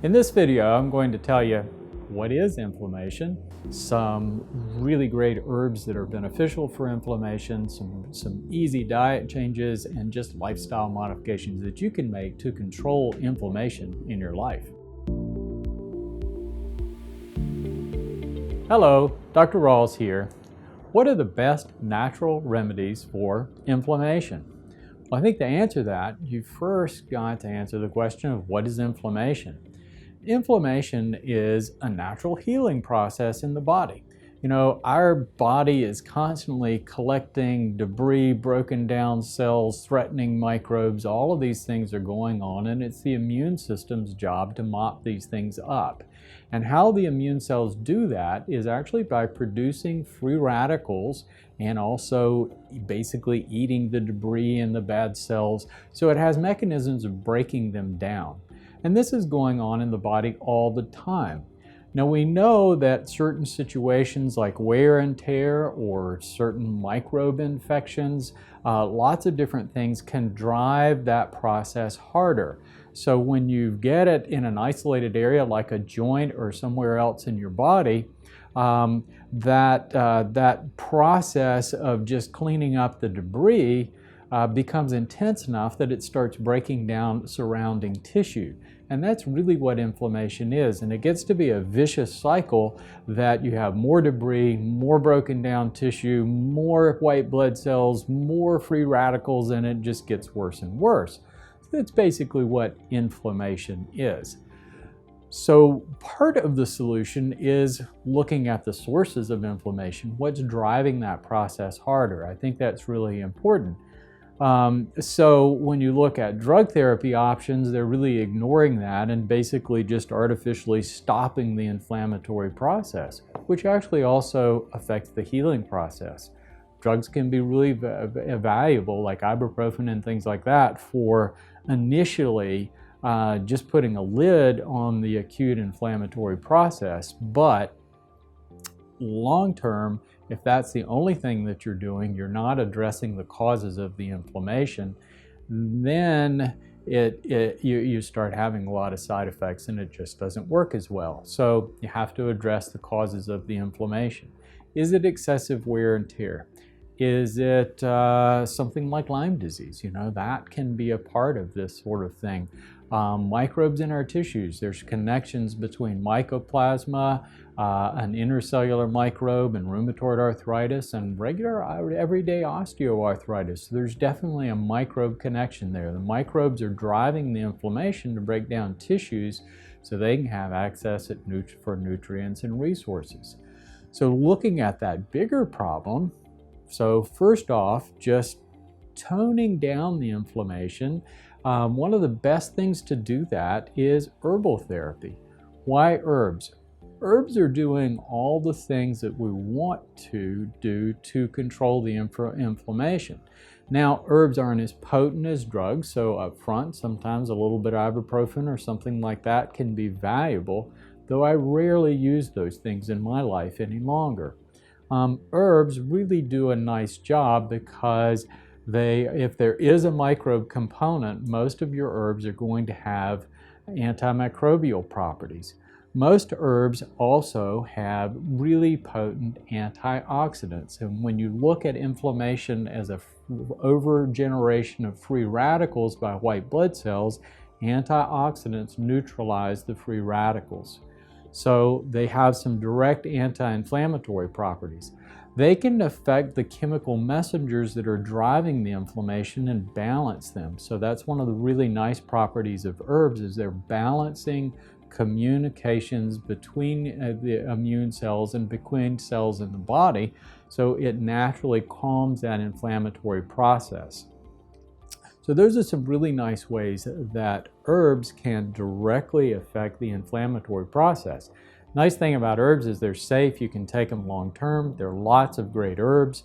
In this video, I'm going to tell you what is inflammation, some really great herbs that are beneficial for inflammation, some easy diet changes, and just lifestyle modifications that you can make to control inflammation in your life. Hello, Dr. Rawls here. What are the best natural remedies for inflammation? Well, I think to answer that, you first got to answer the question of what is inflammation? Inflammation is a natural healing process in the body. You know, our body is constantly collecting debris, broken down cells, threatening microbes. All of these things are going on, and it's the immune system's job to mop these things up. And how the immune cells do that is actually by producing free radicals and also basically eating the debris and the bad cells. So it has mechanisms of breaking them down. And this is going on in the body all the time. Now we know that certain situations like wear and tear or certain microbe infections, lots of different things can drive that process harder. So when you get it in an isolated area like a joint or somewhere else in your body, that process of just cleaning up the debris becomes intense enough that it starts breaking down surrounding tissue. And that's really what inflammation is. And it gets to be a vicious cycle that you have more debris, more broken down tissue, more white blood cells, more free radicals, and it just gets worse and worse. So that's basically what inflammation is. So part of the solution is looking at the sources of inflammation. What's driving that process harder? I think that's really important. So when you look at drug therapy options, they're really ignoring that and basically just artificially stopping the inflammatory process, which actually also affects the healing process. Drugs can be really valuable, like ibuprofen and things like that, for initially just putting a lid on the acute inflammatory process, but long term, if that's the only thing that you're doing, you're not addressing the causes of the inflammation, then you start having a lot of side effects and it just doesn't work as well. So you have to address the causes of the inflammation. Is it excessive wear and tear? Is it something like Lyme disease? You know, that can be a part of this sort of thing. Microbes in our tissues, there's connections between mycoplasma, an intercellular microbe, and rheumatoid arthritis, and regular everyday osteoarthritis. So there's definitely a microbe connection there. The microbes are driving the inflammation to break down tissues so they can have access for nutrients and resources. So looking at that bigger problem, so first off, just toning down the inflammation. One of the best things to do that is herbal therapy. Why herbs? Herbs are doing all the things that we want to do to control the inflammation. Now, herbs aren't as potent as drugs, so up front, sometimes a little bit of ibuprofen or something like that can be valuable, though I rarely use those things in my life any longer. Herbs really do a nice job because if there is a microbe component, most of your herbs are going to have antimicrobial properties. Most herbs also have really potent antioxidants. And when you look at inflammation as an overgeneration of free radicals by white blood cells, antioxidants neutralize the free radicals. So they have some direct anti-inflammatory properties. They can affect the chemical messengers that are driving the inflammation and balance them. So that's one of the really nice properties of herbs, is they're balancing communications between the immune cells and between cells in the body, so it naturally calms that inflammatory process. So those are some really nice ways that herbs can directly affect the inflammatory process. Nice thing about herbs is they're safe. You can take them long term. There are lots of great herbs.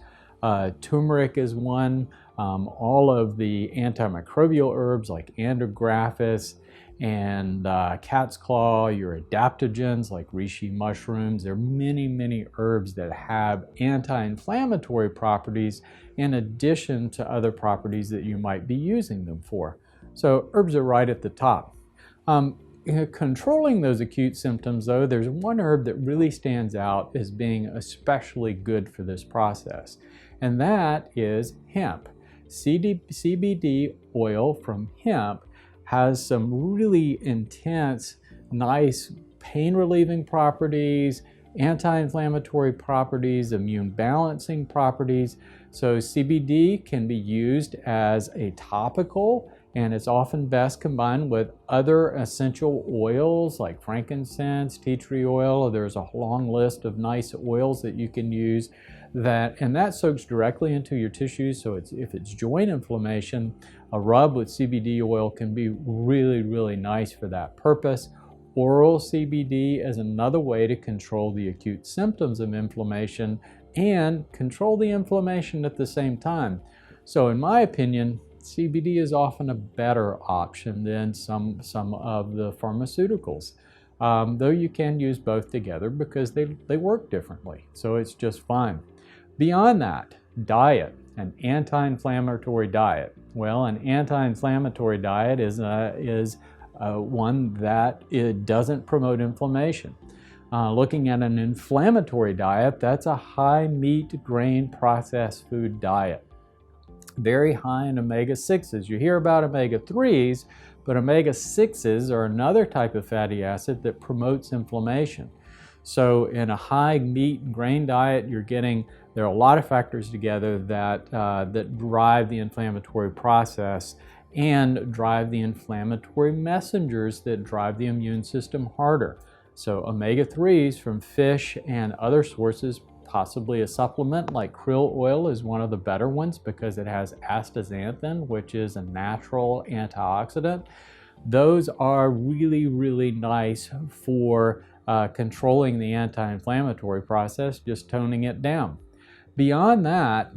Turmeric is one. All of the antimicrobial herbs like andrographis and cat's claw, your adaptogens like reishi mushrooms. There are many, many herbs that have anti-inflammatory properties in addition to other properties that you might be using them for. So herbs are right at the top. controlling those acute symptoms, though, there's one herb that really stands out as being especially good for this process, and that is hemp. CBD oil from hemp has some really intense, nice pain-relieving properties, anti-inflammatory properties, immune balancing properties. So CBD can be used as a topical, and it's often best combined with other essential oils like frankincense, tea tree oil. There's a long list of nice oils that you can use, and that soaks directly into your tissues. So if it's joint inflammation, a rub with CBD oil can be really, really nice for that purpose. Oral CBD is another way to control the acute symptoms of inflammation and control the inflammation at the same time. So in my opinion, CBD is often a better option than some of the pharmaceuticals, though you can use both together because they work differently, so it's just fine. Beyond that, diet, an anti-inflammatory diet. Well, an anti-inflammatory diet is one that it doesn't promote inflammation. Looking at an inflammatory diet, that's a high meat, grain, processed food diet. Very high in omega-6s. You hear about omega-3s, but omega-6s are another type of fatty acid that promotes inflammation. So in a high meat and grain diet, there are a lot of factors together that drive the inflammatory process and drive the inflammatory messengers that drive the immune system harder. So omega-3s from fish and other sources, possibly a supplement like krill oil is one of the better ones because it has astaxanthin, which is a natural antioxidant. Those are really, really nice for controlling the anti-inflammatory process, just toning it down. Beyond that,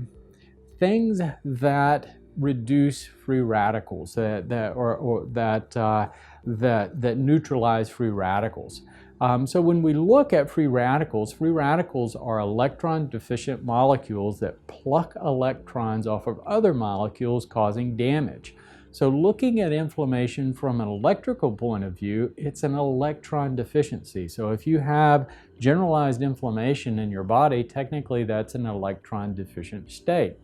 things that reduce free radicals, that neutralize free radicals. So when we look at free radicals are electron deficient molecules that pluck electrons off of other molecules, causing damage. So looking at inflammation from an electrical point of view, it's an electron deficiency. So if you have generalized inflammation in your body, technically that's an electron deficient state.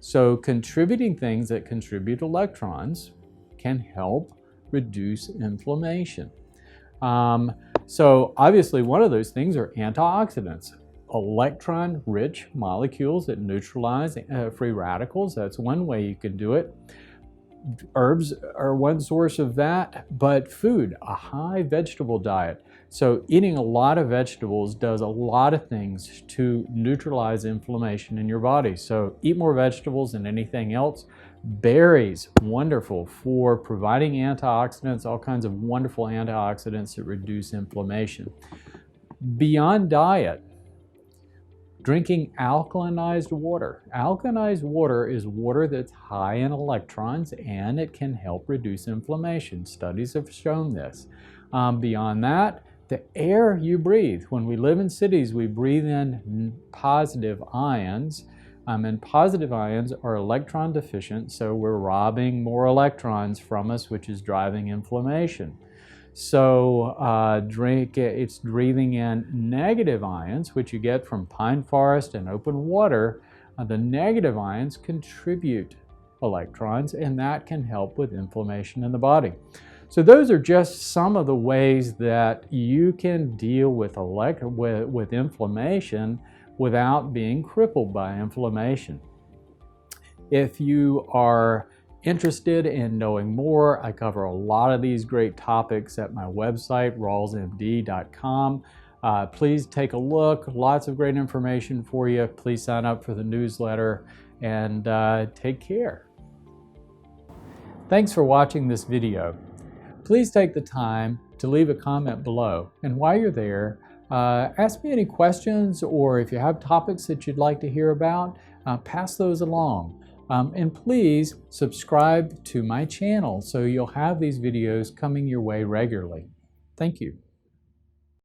So contributing things that contribute electrons can help reduce inflammation. So obviously one of those things are antioxidants. Electron-rich molecules that neutralize free radicals, that's one way you can do it. Herbs are one source of that, but food, a high vegetable diet. So eating a lot of vegetables does a lot of things to neutralize inflammation in your body. So eat more vegetables than anything else. Berries, wonderful for providing antioxidants, all kinds of wonderful antioxidants that reduce inflammation. Beyond diet, drinking alkalinized water. Alkalinized water is water that's high in electrons and it can help reduce inflammation. Studies have shown this. Beyond that, the air you breathe. When we live in cities, we breathe in positive ions. And positive ions are electron deficient, so we're robbing more electrons from us, which is driving inflammation. So it's breathing in negative ions, which you get from pine forest and open water. The negative ions contribute electrons, and that can help with inflammation in the body. So those are just some of the ways that you can deal with inflammation without being crippled by inflammation. If you are interested in knowing more, I cover a lot of these great topics at my website, rawlsmd.com. Please take a look. Lots of great information for you. Please sign up for the newsletter and take care. Thanks for watching this video. Please take the time to leave a comment below. And while you're there, ask me any questions, or if you have topics that you'd like to hear about, pass those along. And please subscribe to my channel so you'll have these videos coming your way regularly. Thank you.